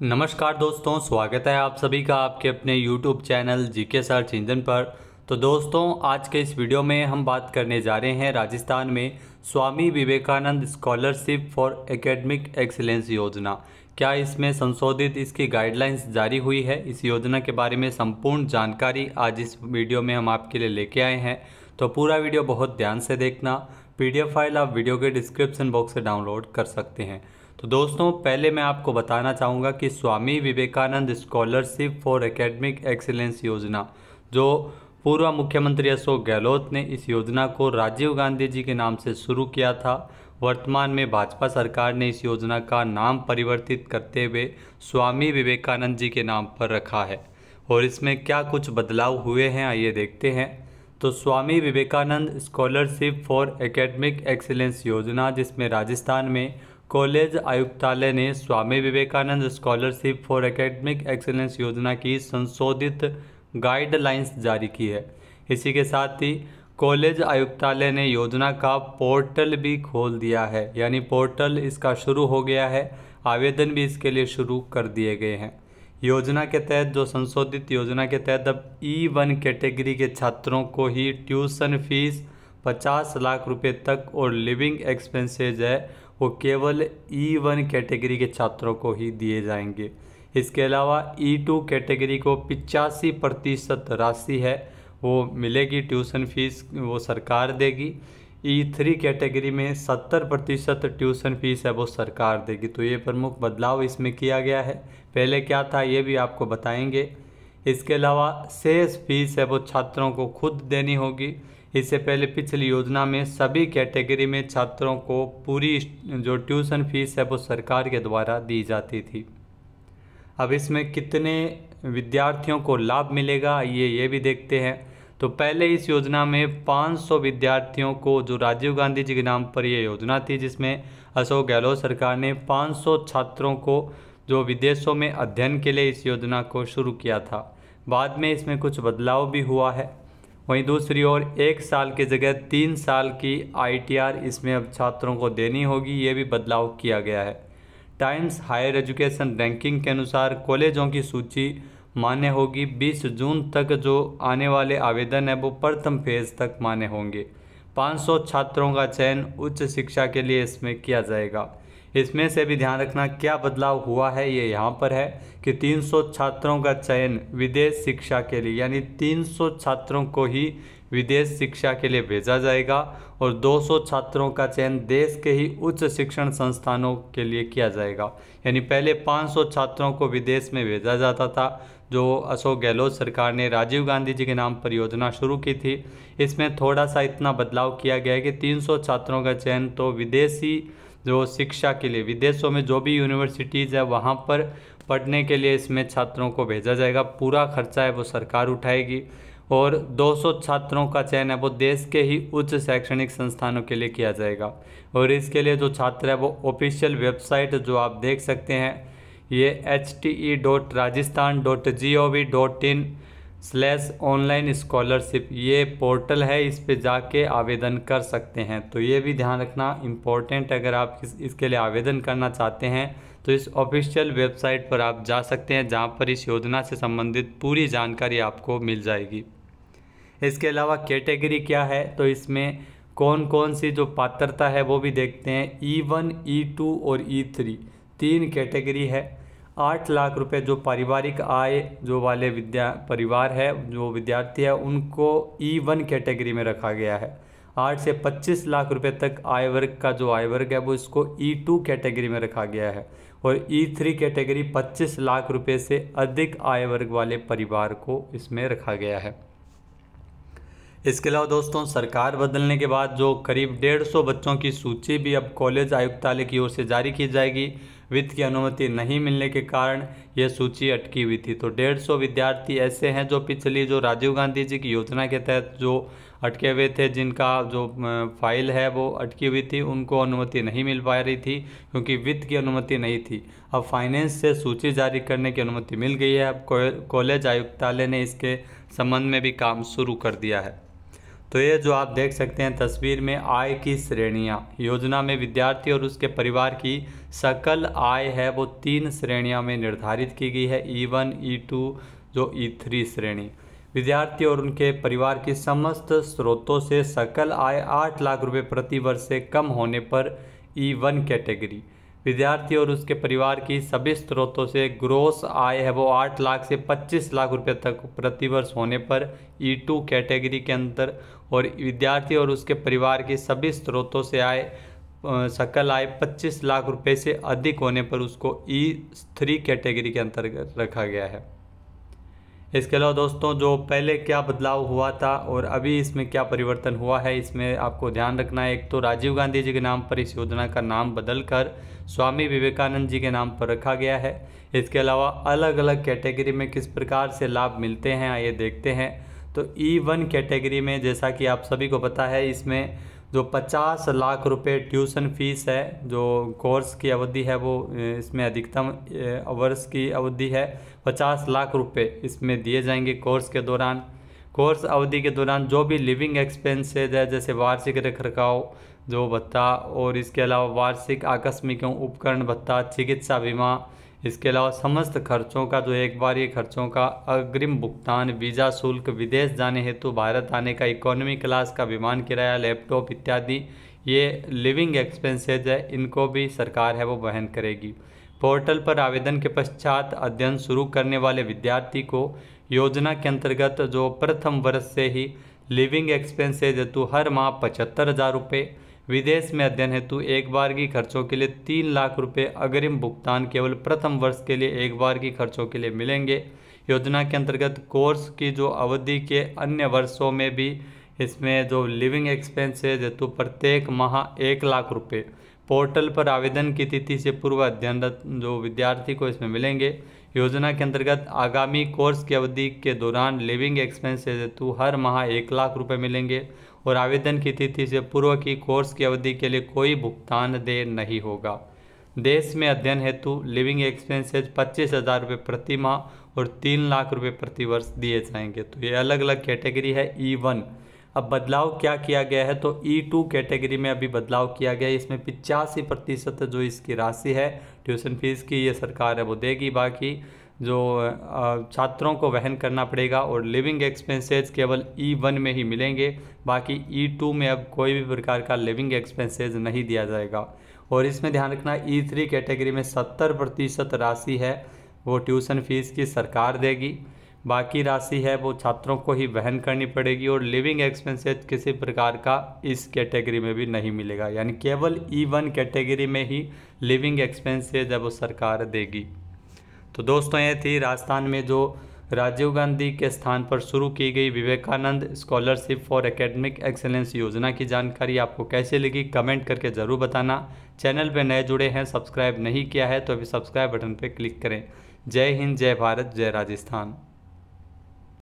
नमस्कार दोस्तों, स्वागत है आप सभी का आपके अपने YouTube channel GK search engine पर। तो दोस्तों, आज के इस वीडियो में हम बात करने जा रहे हैं राजस्थान में Swami Vivekananda scholarship for academic excellence योजना। क्या इसमें संशोधित इसकी गाइडलाइंस जारी हुई है? इस योजना के बारे में संपूर्ण जानकारी आज इस वीडियो में हम आपके लिए लेके आए हैं। तो पूरा वीडियो बहुत ध्यान से देखना। PDF फाइल आप वीडियो के डिस्क्रिप्शन बॉक्स से डाउनलोड कर सकते हैं। तो दोस्तों, पहले मैं आपको बताना चाहूँगा कि Swami Vivekananda scholarship for academic excellence योजना, जो पूर्व मुख्यमंत्री अशोक गहलोत ने इस योजना को राजीव गांधी जी के नाम से शुरू किया था, वर्तमान में भाजपा सरकार ने इस योजना का नाम परिवर्तित करते हुए स्वामी विवेकानंद जी के नाम पर रखा है। और इसमें क्या कुछ बदलाव हुए हैं, आइए देखते हैं। तो Swami Vivekananda scholarship for academic excellence योजना, जिसमें राजस्थान में कॉलेज आयुक्तालय ने Swami Vivekananda scholarship for academic excellence योजना की संशोधित गाइडलाइंस जारी की है। इसी के साथ ही कॉलेज आयुक्तालय ने योजना का पोर्टल भी खोल दिया है, यानी पोर्टल इसका शुरू हो गया है। आवेदन भी इसके लिए शुरू कर दिए गए हैं। योजना के तहत, जो संशोधित योजना के तहत अब E1 कैटेगरी के छात्रों को ही ट्यूशन फीस 50 लाख रुपए तक और लिविंग एक्सपेंसेज है वो केवल E1 कैटेगरी के छात्रों को ही दिए जाएंगे। इसके अलावा E2 कैटेगरी को 85% राशि है वो मिलेगी, ट्यूशन फीस वो सरकार देगी। E3 कैटेगरी में 70% ट्यूशन फीस है वो सरकार देगी। तो ये प्रमुख बदलाव इसमें किया गया है। पहले क्या था ये भी आपको बताएंगे। इसके अलावा शेष फीस है वो छात्रों को खुद देनी होगी। इससे पहले पिछली योजना में सभी कैटेगरी में छात्रों को पूरी जो ट्यूशन फीस है वो सरकार के द्वारा दी जाती थी। अब इसमें कितने विद्यार्थियों को लाभ मिलेगा ये भी देखते हैं। तो पहले इस योजना में 500 विद्यार्थियों को, जो राजीव गांधी जी के नाम पर ये योजना थी, जिसमें अशोक गहलोत सरकार ने 500 छात्रों को जो विदेशों में अध्ययन के लिए इस योजना को शुरू किया था। बाद में इसमें कुछ बदलाव भी हुआ है। वहीं दूसरी ओर 1 साल की जगह 3 साल की ITR इसमें अब छात्रों को देनी होगी, ये भी बदलाव किया गया है। टाइम्स हायर एजुकेशन रैंकिंग के अनुसार कॉलेजों की सूची मान्य होगी। 20 जून तक जो आने वाले आवेदन है वो प्रथम फेज तक मान्य होंगे। 500 छात्रों का चयन उच्च शिक्षा के लिए इसमें किया जाएगा। इसमें से भी ध्यान रखना क्या बदलाव हुआ है, ये यहाँ पर है कि 300 छात्रों का चयन विदेश शिक्षा के लिए, यानी 300 छात्रों को ही विदेश शिक्षा के लिए भेजा जाएगा और 200 छात्रों का चयन देश के ही उच्च शिक्षण संस्थानों के लिए किया जाएगा। यानी पहले 500 छात्रों को विदेश में भेजा जाता था, जो अशोक गहलोत सरकार ने राजीव गांधी जी के नाम पर योजना शुरू की थी। इसमें थोड़ा सा इतना बदलाव किया गया है कि 300 छात्रों का चयन तो विदेशी जो शिक्षा के लिए, विदेशों में जो भी यूनिवर्सिटीज़ है वहाँ पर पढ़ने के लिए इसमें छात्रों को भेजा जाएगा। पूरा खर्चा है वो सरकार उठाएगी। और 200 छात्रों का चयन है वो देश के ही उच्च शैक्षणिक संस्थानों के लिए किया जाएगा। और इसके लिए जो छात्र है वो ऑफिशियल वेबसाइट जो आप देख सकते हैं, ये hte.rajasthan.gov.in/online स्कॉलरशिप ये पोर्टल है, इस पे जाके आवेदन कर सकते हैं। तो ये भी ध्यान रखना इम्पोर्टेंट, अगर आप इसके लिए आवेदन करना चाहते हैं तो इस ऑफिशियल वेबसाइट पर आप जा सकते हैं, जहाँ पर इस योजना से संबंधित पूरी जानकारी आपको मिल जाएगी। इसके अलावा कैटेगरी क्या है, तो इसमें कौन कौन सी जो पात्रता है वो भी देखते हैं। E1, E2 और E3 3 कैटेगरी है। 8 लाख रुपए जो पारिवारिक आय जो वाले परिवार है, जो विद्यार्थी है, उनको E1 कैटेगरी में रखा गया है। 8 से 25 लाख रुपए तक आय वर्ग का जो आय वर्ग है वो इसको E2 कैटेगरी में रखा गया है। और E3 कैटेगरी 25 लाख रुपए से अधिक आय वर्ग वाले परिवार को इसमें रखा गया है। इसके अलावा दोस्तों, सरकार बदलने के बाद जो करीब 150 बच्चों की सूची भी अब कॉलेज आयुक्तालय की ओर से जारी की जाएगी। वित्त की अनुमति नहीं मिलने के कारण यह सूची अटकी हुई थी। तो 150 विद्यार्थी ऐसे हैं जो पिछली जो राजीव गांधी जी की योजना के तहत जो अटके हुए थे, जिनका जो फाइल है वो अटकी हुई थी, उनको अनुमति नहीं मिल पा रही थी क्योंकि वित्त की अनुमति नहीं थी। अब फाइनेंस से सूची जारी करने की अनुमति मिल गई है। अब कॉलेज आयुक्तालय ने इसके संबंध में भी काम शुरू कर दिया है। तो ये जो आप देख सकते हैं तस्वीर में आय की श्रेणियाँ, योजना में विद्यार्थी और उसके परिवार की सकल आय है वो 3 श्रेणियों में निर्धारित की गई है। E1, E2 जो E3 श्रेणी। विद्यार्थी और उनके परिवार की समस्त स्रोतों से सकल आय 8 लाख रुपए प्रति वर्ष से कम होने पर E1 कैटेगरी। विद्यार्थी और उसके परिवार की सभी स्रोतों से ग्रोस आय है वो 8 लाख से 25 लाख रुपए तक प्रतिवर्ष होने पर E2 कैटेगरी के अंदर, और विद्यार्थी और उसके परिवार की सभी स्रोतों से सकल आय 25 लाख रुपए से अधिक होने पर उसको E3 कैटेगरी के अंतर्गत रखा गया है। इसके अलावा दोस्तों जो पहले क्या बदलाव हुआ था और अभी इसमें क्या परिवर्तन हुआ है, इसमें आपको ध्यान रखना है। एक तो राजीव गांधी जी के नाम पर इस योजना का नाम बदलकर स्वामी विवेकानंद जी के नाम पर रखा गया है। इसके अलावा अलग अलग कैटेगरी में किस प्रकार से लाभ मिलते हैं आइए देखते हैं। तो E1 कैटेगरी में जैसा कि आप सभी को पता है, इसमें जो 50 लाख रुपए ट्यूशन फीस है, जो कोर्स की अवधि है वो इसमें अधिकतम वर्ष की अवधि है 50 लाख रुपए इसमें दिए जाएंगे कोर्स के दौरान। कोर्स अवधि के दौरान जो भी लिविंग एक्सपेंसेज है जैसे वार्षिक रखरखाव जो भत्ता, और इसके अलावा वार्षिक आकस्मिक उपकरण भत्ता, चिकित्सा बीमा, इसके अलावा समस्त खर्चों का जो एक बार ये खर्चों का अग्रिम भुगतान, वीज़ा शुल्क, विदेश जाने हेतु भारत आने का इकोनॉमी क्लास का विमान किराया, लैपटॉप इत्यादि ये लिविंग एक्सपेंसेज है, इनको भी सरकार है वो वहन करेगी। पोर्टल पर आवेदन के पश्चात अध्ययन शुरू करने वाले विद्यार्थी को योजना के अंतर्गत जो प्रथम वर्ष से ही लिविंग एक्सपेंसेज हेतु हर माह 75,000 रुपये, विदेश में अध्ययन हेतु एक बार की खर्चों के लिए 3 लाख रुपए अग्रिम भुगतान केवल प्रथम वर्ष के लिए एक बार की खर्चों के लिए मिलेंगे। योजना के अंतर्गत कोर्स की जो अवधि के अन्य वर्षों में भी इसमें जो लिविंग एक्सपेंसेज हेतु प्रत्येक माह 1 लाख रुपए पोर्टल पर आवेदन की तिथि से पूर्व अध्ययनरत जो विद्यार्थी को इसमें मिलेंगे। योजना के अंतर्गत आगामी कोर्स की अवधि के दौरान लिविंग एक्सपेंसेज हेतु हर माह 1 लाख रुपए मिलेंगे और आवेदन की तिथि से पूर्व की कोर्स की अवधि के लिए कोई भुगतान देय नहीं होगा। देश में अध्ययन हेतु लिविंग एक्सपेंसेज 25,000 रुपये प्रति माह और 3 लाख रुपये प्रति वर्ष दिए जाएंगे। तो ये अलग अलग कैटेगरी है E1। अब बदलाव क्या किया गया है, तो E2 कैटेगरी में अभी बदलाव किया गया है। इसमें 85% जो इसकी राशि है ट्यूशन फीस की ये सरकार है वो देगी, बाकी जो छात्रों को वहन करना पड़ेगा, और लिविंग एक्सपेंसेज केवल E1 में ही मिलेंगे, बाकी E2 में अब कोई भी प्रकार का लिविंग एक्सपेंसेज नहीं दिया जाएगा। और इसमें ध्यान रखना E3 कैटेगरी में 70% राशि है वो ट्यूशन फीस की सरकार देगी, बाकी राशि है वो छात्रों को ही वहन करनी पड़ेगी, और लिविंग एक्सपेंसेज किसी प्रकार का इस कैटेगरी में भी नहीं मिलेगा, यानी केवल E1 कैटेगरी में ही लिविंग एक्सपेंसेज है वो सरकार देगी। तो दोस्तों ये थी राजस्थान में जो राजीव गांधी के स्थान पर शुरू की गई Vivekananda scholarship for academic excellence योजना की जानकारी। आपको कैसे लगी कमेंट करके ज़रूर बताना। चैनल पे नए जुड़े हैं, सब्सक्राइब नहीं किया है तो अभी सब्सक्राइब बटन पे क्लिक करें। जय हिंद, जय भारत, जय राजस्थान।